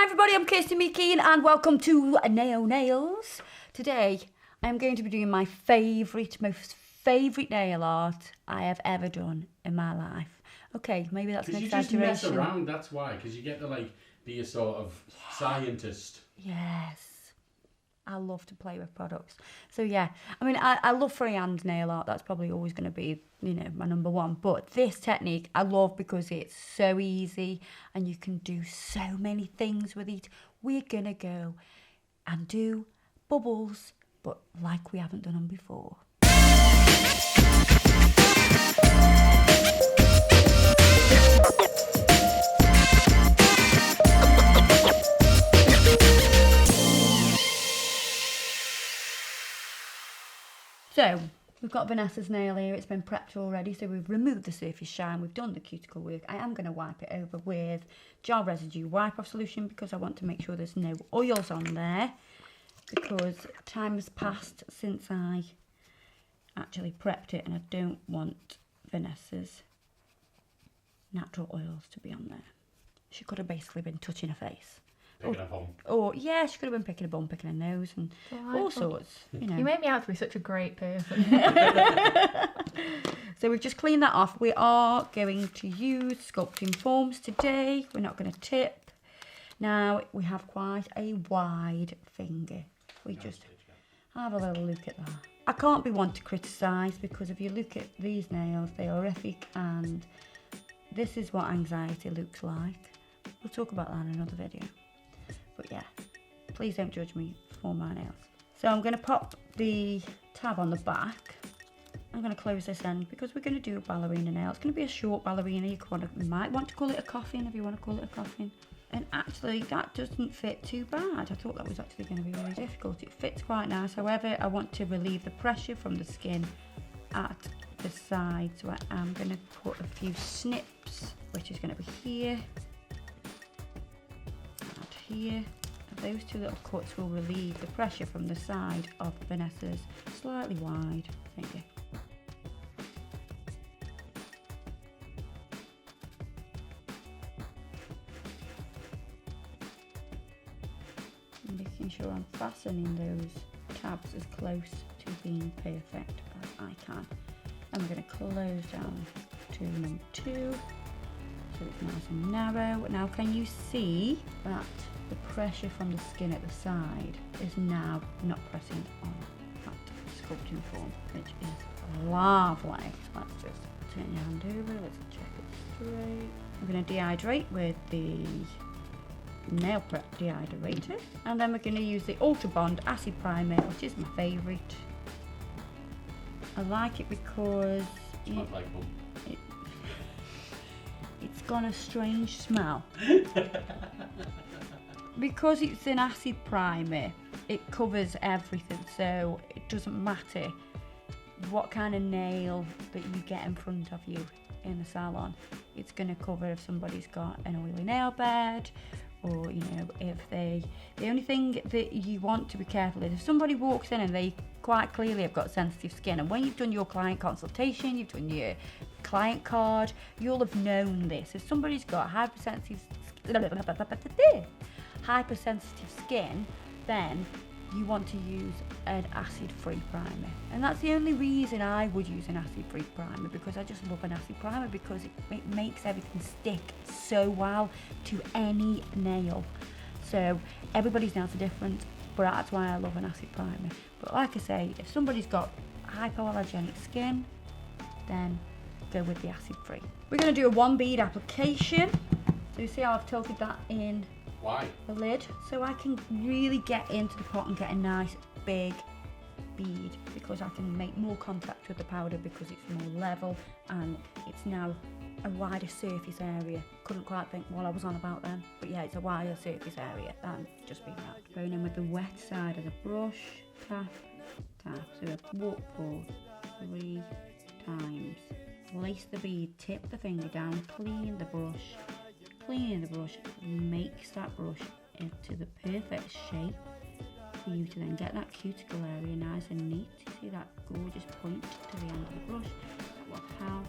Hi everybody, I'm Kirsty Meakin and welcome to Nail Nails. Today I'm going to be doing my most favourite nail art I have ever done in my life. Okay, maybe that's an exaggeration. Because you just mess around, that's why. Because you get to be a sort of scientist. Yes. I love to play with products. So yeah, I mean, I love freehand nail art. That's probably always going to be, my number one. But this technique I love because it's so easy and you can do so many things with it. We're going to go and do bubbles, but like we haven't done them before. So, we've got Vanessa's nail here, it's been prepped already, so we've removed the surface shine, we've done the cuticle work. I am going to wipe it over with gel residue wipe-off solution because I want to make sure there's no oils on there, because time has passed since I actually prepped it and I don't want Vanessa's natural oils to be on there. She could have basically been touching her face. Picking a bum. Or, yeah, she could have been picking a bum, picking a nose, and all sorts, You made me out to be such a great person. So we've just cleaned that off. We are going to use sculpting forms today. We're not going to tip. Now, we have quite a wide finger. We just have a little look at that. I can't be one to criticise because if you look at these nails, they are horrific, and this is what anxiety looks like. We'll talk about that in another video. But yeah, please don't judge me for my nails. So I'm going to pop the tab on the back. I'm going to close this end because we're going to do a ballerina nail. It's going to be a short ballerina. You might want to call it a coffin if you want to call it a coffin. And actually, that doesn't fit too bad. I thought that was actually going to be really difficult. It fits quite nice. However, I want to relieve the pressure from the skin at the side. So I am going to put a few snips, which is going to be here. Here, those two little cuts will relieve the pressure from the side of Vanessa's slightly wide finger. I'm making sure I'm fastening those tabs as close to being perfect as I can. I'm going to close down to number 2 so it's nice and narrow. Now can you see that the pressure from the skin at the side is now not pressing on that sculpting form, which is lovely. Let's just turn your hand over, let's check it straight. I'm going to dehydrate with the nail prep dehydrator, and then we're going to use the Ultra Bond acid primer, which is my favourite. I like it because it's got a strange smell. Because it's an acid primer, it covers everything, so it doesn't matter what kind of nail that you get in front of you in the salon. It's going to cover if somebody's got an oily nail bed, or if the only thing that you want to be careful is if somebody walks in and they quite clearly have got sensitive skin, and when you've done your client consultation, you've done your client card, you'll have known this. If somebody's got hypersensitive skin, then you want to use an acid-free primer, and that's the only reason I would use an acid-free primer, because I just love an acid primer because it makes everything stick so well to any nail. So everybody's nails are different, but that's why I love an acid primer. But like I say, if somebody's got hypoallergenic skin, then go with the acid-free. We're going to do a 1 bead application. So you see how I've tilted that in the lid, so I can really get into the pot and get a nice big bead, because I can make more contact with the powder because it's more level and it's now a wider surface area. Couldn't quite think what I was on about then, but yeah, it's a wider surface area than just being wrapped. Going in with the wet side of the brush, tap, tap, so a walk pour 3 times. Lace the bead, tip the finger down, clean the brush. Cleaning the brush makes that brush into the perfect shape for you to then get that cuticle area nice and neat. You see that gorgeous point to the end of the brush? That will have,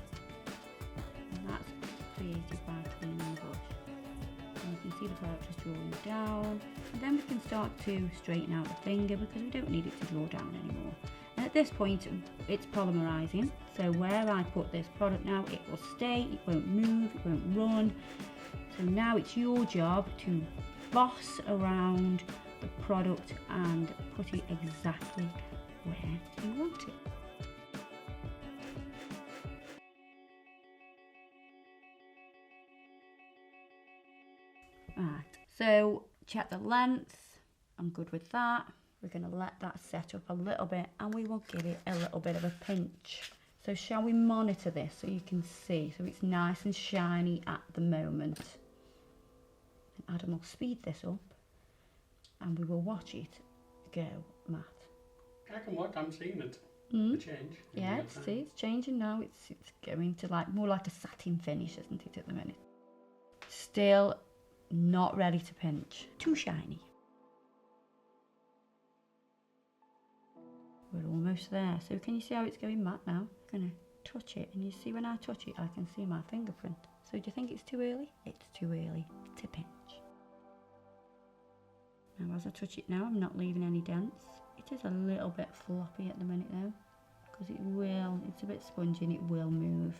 and that's created by cleaning the brush. And you can see the product just drawing down. And then we can start to straighten out the finger because we don't need it to draw down anymore. And at this point, it's polymerizing. So where I put this product now, it will stay, it won't move, it won't run. So now it's your job to boss around the product and put it exactly where you want it. Right, so check the length. I'm good with that. We're going to let that set up a little bit and we will give it a little bit of a pinch. So shall we monitor this so you can see? So it's nice and shiny at the moment. And Adam will speed this up and we will watch it go matte. I can watch, I'm seeing it. The change. Yeah, see, it's changing now. It's going to like more like a satin finish, isn't it, at the minute? Still not ready to pinch. Too shiny. We're almost there. So can you see how it's going matte now? I'm going to touch it, and you see when I touch it, I can see my fingerprint. So do you think it's too early? It's too early to pinch. Now as I touch it now, I'm not leaving any dents. It is a little bit floppy at the minute though, because it's a bit spongy and it will move.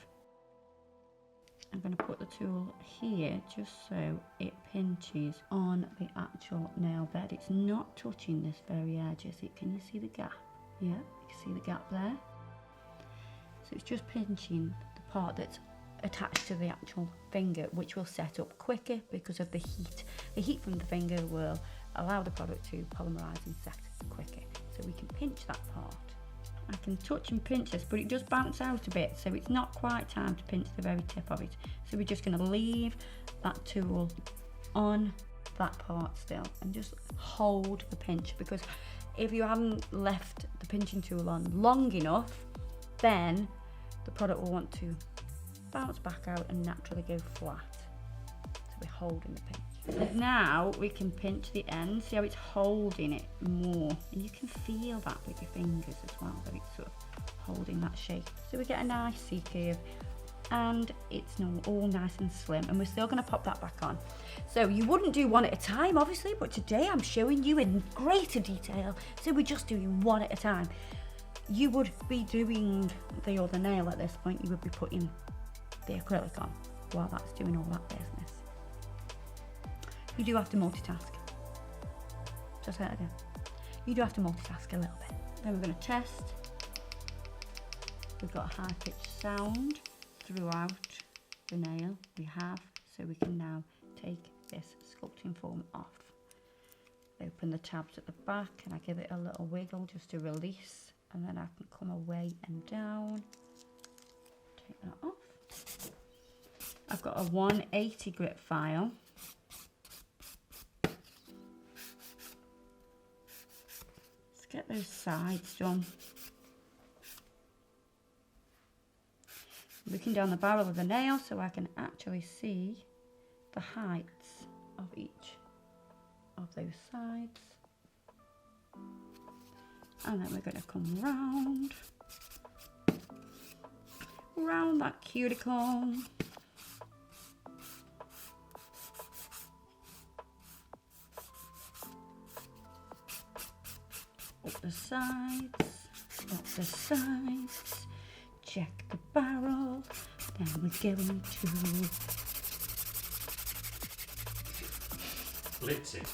I'm going to put the tool here just so it pinches on the actual nail bed. It's not touching this very edge, is it? Can you see the gap? Yeah, you can see the gap there. So it's just pinching the part that's attached to the actual finger, which will set up quicker because of the heat. The heat from the finger will allow the product to polymerize and set quicker. So we can pinch that part. I can touch and pinch this, but it does bounce out a bit, so it's not quite time to pinch the very tip of it. So we're just going to leave that tool on that part still and just hold the pinch, because if you haven't left the pinching tool on long enough, then the product will want to bounce back out and naturally go flat. So we're holding the pinch. And now we can pinch the end. See how it's holding it more, and you can feel that with your fingers as well, that it's sort of holding that shape. So we get a nice C curve and it's now all nice and slim, and we're still going to pop that back on. So you wouldn't do one at a time obviously, but today I'm showing you in greater detail, so we're just doing one at a time. You would be doing the other nail at this point. You would be putting the acrylic on while that's doing all that business. You do have to multitask. Just say it again. You do have to multitask a little bit. Then we're going to test. We've got a high-pitched sound throughout the nail. We have, so we can now take this sculpting foam off. Open the tabs at the back and I give it a little wiggle just to release, and then I can come away and down. Take that off. I've got a 180 grit file. Get those sides done. Looking down the barrel of the nail so I can actually see the heights of each of those sides. And then we're going to come round that cuticle. Up the sides, check the barrel, then we're going to blitz it.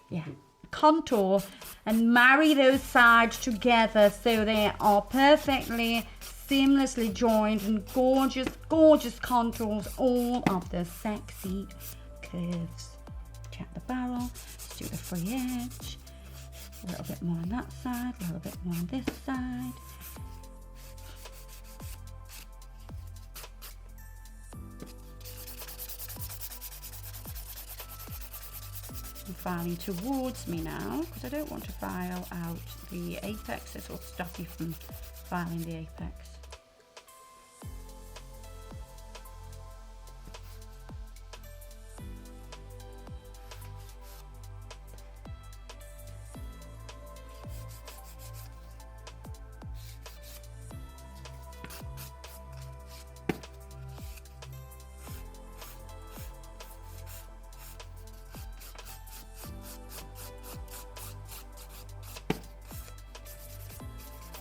Yeah, contour and marry those sides together so they are perfectly seamlessly joined and gorgeous, gorgeous contours, all of the sexy curves. Check the barrel, let's do the free edge. A little bit more on that side, a little bit more on this side. I'm filing towards me now because I don't want to file out the apex. It will stop you from filing the apex.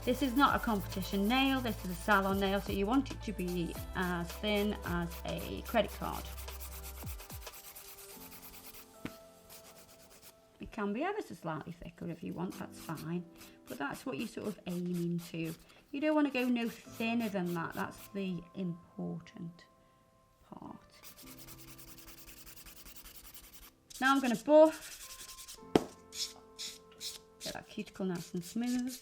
This is not a competition nail, this is a salon nail, so you want it to be as thin as a credit card. It can be ever so slightly thicker if you want, that's fine. But that's what you're sort of aiming to. You don't want to go no thinner than that, that's the important part. Now I'm going to buff. Get that cuticle nice and smooth.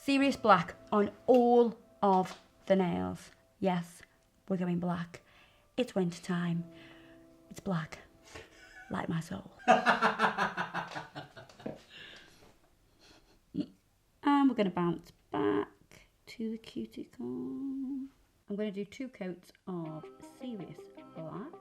Serious black on all of the nails. Yes, we're going black. It's winter time. It's black, like my soul. And we're going to bounce back to the cuticle. I'm going to do 2 coats of Serious Black.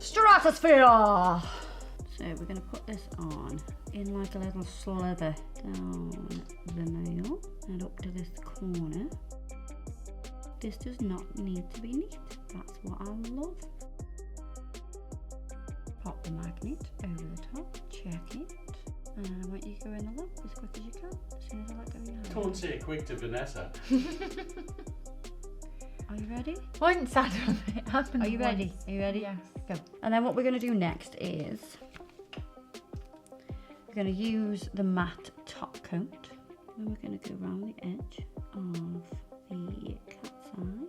Stratosphere! So we're going to put this on in like a little sliver down the nail and up to this corner. This does not need to be neat. That's what I love. Pop the magnet over the top, check it. And I want you to go in the lump as quick as you can, as soon as I let go of your hand. Don't say it quick to Vanessa. Are you ready? I didn't sound on it. Happened Are you once. ready? Are you ready? Yes. Go. And then what we're going to do next is we're going to use the matte top coat. Then we're going to go around the edge of the cat's eye.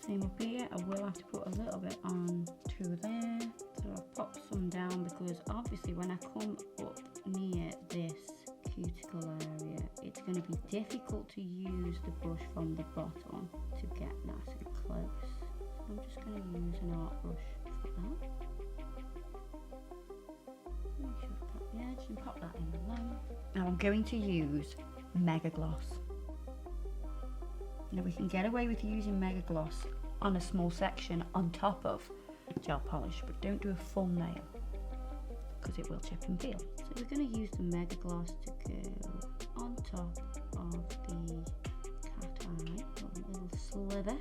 Same up here. I will have to put a little bit on to there. So I've popped some down because obviously when I come up near this cuticle area, it's going to be difficult to use the brush from the bottom to get nice and close. So I'm just going to use an art brush for that. Make sure I pop the edge and pop that in the lump. Now I'm going to use Mega Gloss. Now we can get away with using Mega Gloss on a small section on top of gel polish, but don't do a full nail because it will chip and peel. So we're going to use the Mega Gloss to go on top of the cat eye, a little sliver.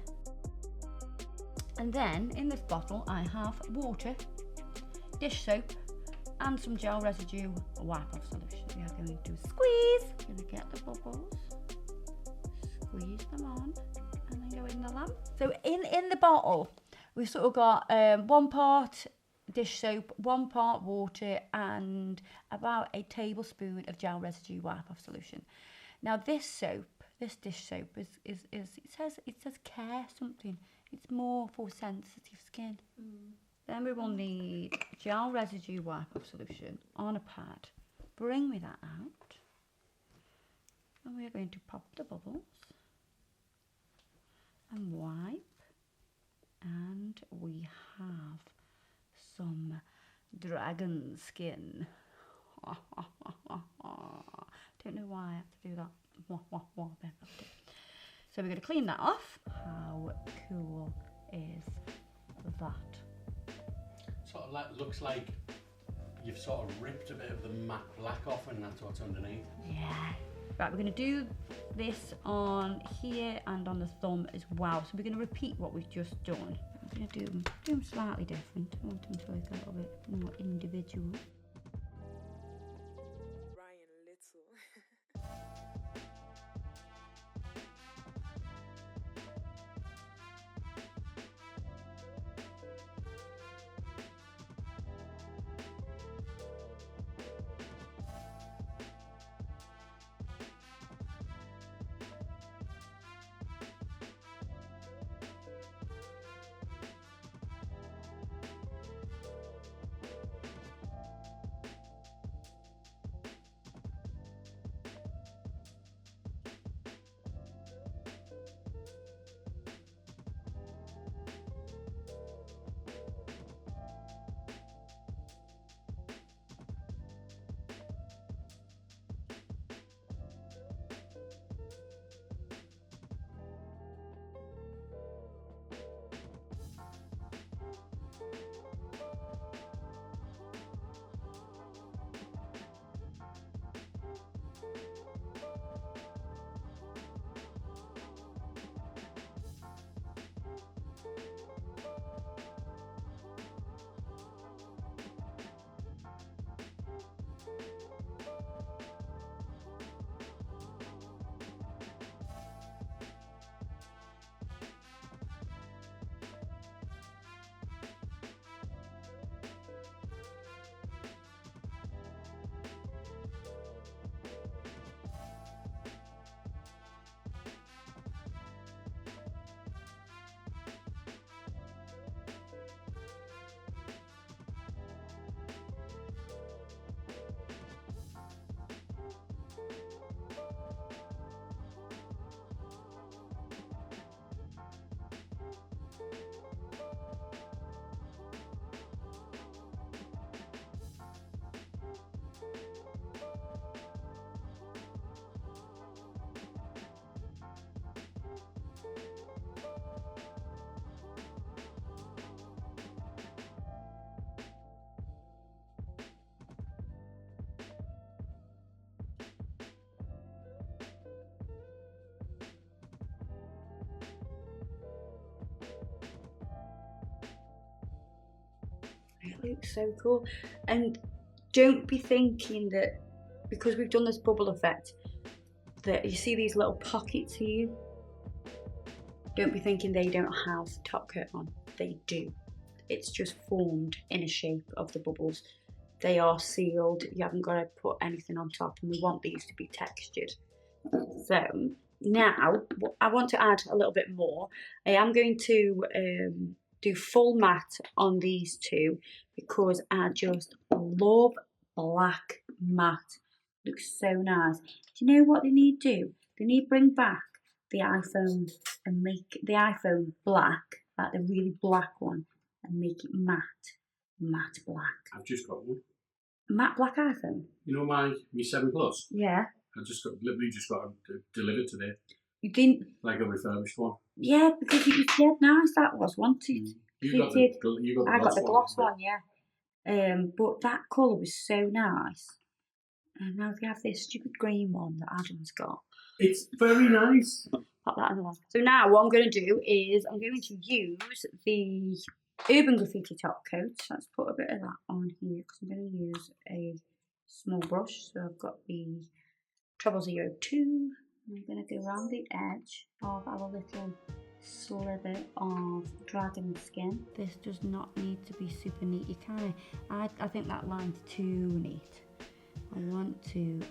And then in this bottle I have water, dish soap and some gel residue wipe off solution. We are going to squeeze, going to get the bubbles, squeeze them on and then go in the lamp. So in the bottle we've sort of got 1 part dish soap, 1 part water and about a tablespoon of gel residue wipe off solution. Now this soap, this dish soap is it says care something. It's more for sensitive skin. Then we will need gel residue wipe off solution on a pad. Bring me that out. And we are going to pop the bubbles and wipe. And we have some dragon skin. Don't know why I have to do that. then. So we're going to clean that off. How cool is that? Sort of like, looks like you've sort of ripped a bit of the matte black off and that's what's underneath. Yeah. Right, we're going to do this on here and on the thumb as well. So we're going to repeat what we've just done. I'm going to do them slightly different. I want them to look a little bit more individual. Ryan Little. It looks so cool. And don't be thinking that because we've done this bubble effect that you see these little pockets here, don't be thinking they don't have top coat on. They do. It's just formed in a shape of the bubbles. They are sealed. You haven't got to put anything on top, and we want these to be textured. So now I want to add a little bit more. I am going to do full matte on these two because I just love black matte. Looks so nice. Do you know what they need to do? They need to bring back the iPhone and make the iPhone black, like the really black one, and make it matte black. I've just got one. Matte black iPhone? You know my 7 Plus? Yeah. I literally just got it delivered today. You didn't? Like a refurbished one. Yeah, because it was dead nice, that was, wasn't it? You got the gloss one, yeah. But that colour was so nice. And now we have this stupid green one that Adam's got. It's very nice. Pop that in the one. So now what I'm going to do is I'm going to use the Urban Graffiti top coat. Let's put a bit of that on here because I'm going to use a small brush. So I've got the Treble 02. I'm going to go around the edge of our little sliver of dragon skin. This does not need to be super neat. You kind of, I think that line's too neat. I want to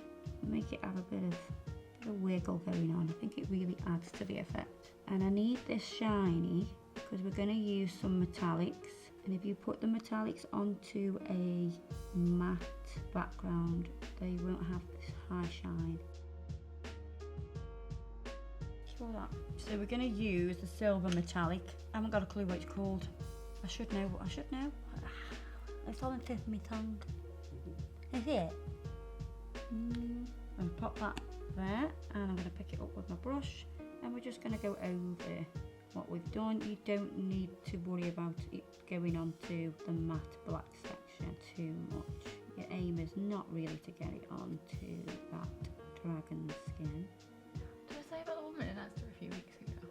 make it have a bit of wiggle going on. I think it really adds to the effect. And I need this shiny because we're going to use some metallics. And if you put the metallics onto a matte background, they won't have this high shine. That. So we're going to use the silver metallic. I haven't got a clue what it's called. I should know. It's on the tip of my tongue. Is it? And pop that there, and I'm going to pick it up with my brush, and we're just going to go over what we've done. You don't need to worry about it going onto the matte black section too much. Your aim is not really to get it onto that dragon skin. Did I say about the woman in Asda a few weeks ago?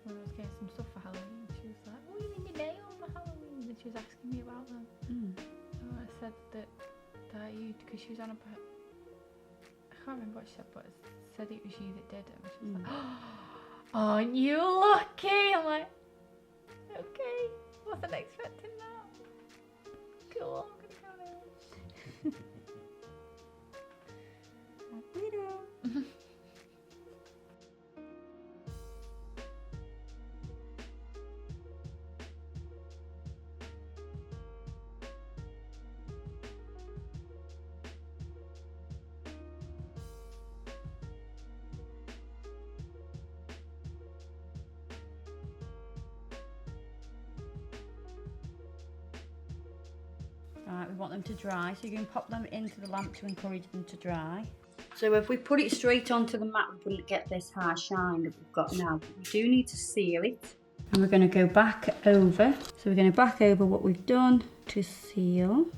When I was getting some stuff for Halloween, she was like, "Oh, you mean your nails for Halloween?" And she was asking me about them. And I said that you, because she was on a, I can't remember what she said, but it said it was you that did it. And she was like, "Oh, aren't you lucky?" I'm like, "Okay, wasn't expecting that. Cool, I'm gonna go now." Right, we want them to dry, so you can pop them into the lamp to encourage them to dry. So if we put it straight onto the mat, we wouldn't get this hard shine that we've got now. But we do need to seal it. And we're going to go back over. So we're going to back over what we've done to seal.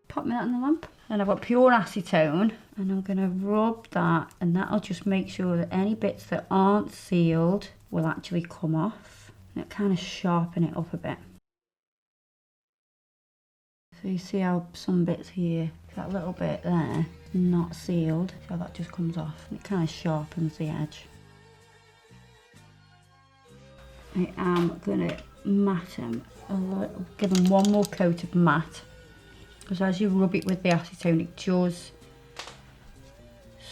Pop me that in the lamp. And I've got pure acetone, and I'm going to rub that, and that'll just make sure that any bits that aren't sealed will actually come off. And it kind of sharpen it up a bit. So you see how some bits here, that little bit there, not sealed, so that just comes off, and it kind of sharpens the edge. I am going to mat them a little, give them one more coat of matte. Because as you rub it with the acetone, it does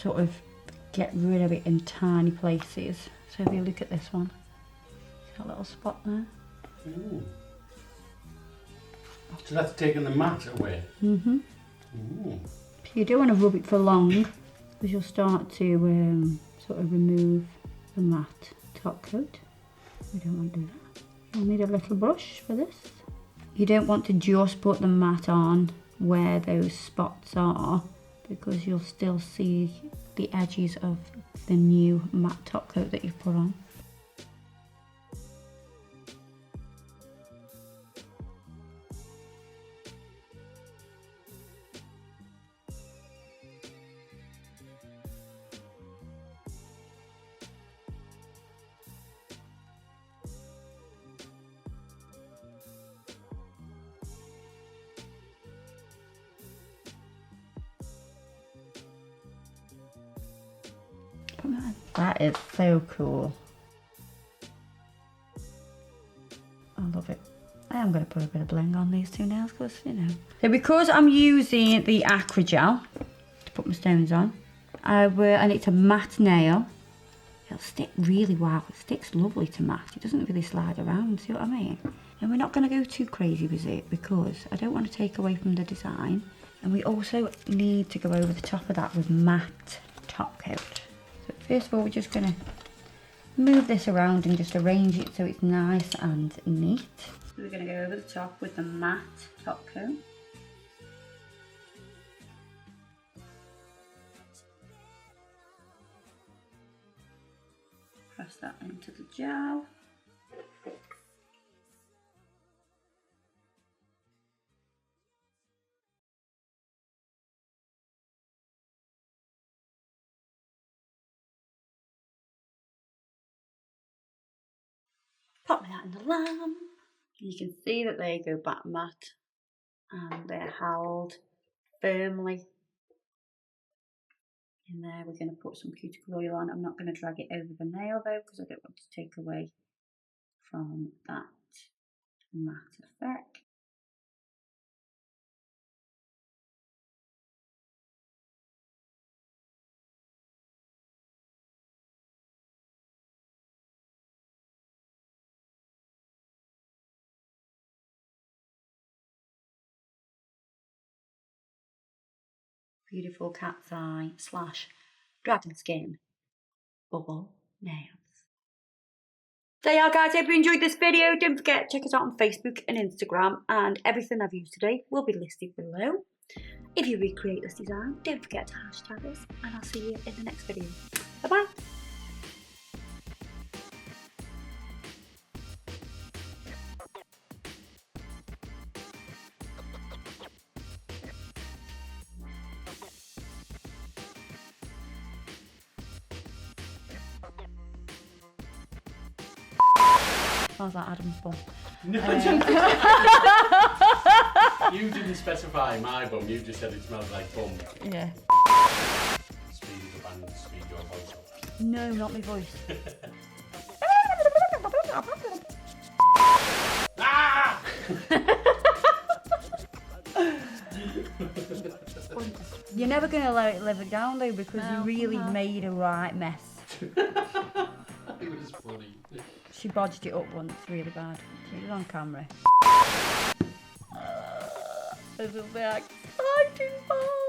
sort of get rid of it in tiny places. So if you look at this one, see that little spot there? Ooh. So that's taking the mat away? Mm-hmm. Ooh. So you don't want to rub it for long, because you'll start to sort of remove the matte top coat. We don't want to do that. You'll need a little brush for this. You don't want to just put the matte on where those spots are, because you'll still see the edges of the new matte top coat that you've put on. That is so cool. I love it. I am going to put a bit of bling on these two nails because, you know. So because I'm using the Acrogel to put my stones on, and it's a matte nail, it'll stick really well. It sticks lovely to matte. It doesn't really slide around, see what I mean? And we're not going to go too crazy with it because I don't want to take away from the design. And we also need to go over the top of that with matte top coat. So first of all, we're just going to move this around and just arrange it so it's nice and neat. So we're going to go over the top with the matte top coat. Press that into the gel. Pop that in the lamp. You can see that they go back matte and they're held firmly in there. We're going to put some cuticle oil on. I'm not going to drag it over the nail though because I don't want to take away from that matte effect. Beautiful cat's eye / dragon skin bubble nails. So yeah guys, if you enjoyed this video, don't forget to check us out on Facebook and Instagram, and everything I've used today will be listed below. If you recreate this design, don't forget to hashtag us, and I'll see you in the next video. Bye bye. Smells like Adam's bum. No, you didn't specify my bum, you just said it smells like bum. Yeah. Speed it up and speed your voice up. No, not my voice. Ah! You're never going to let it live it down though, because No, you really come on. made a right mess. It was funny. She bodged it up once really bad. It was on camera. This will be exciting. Bye.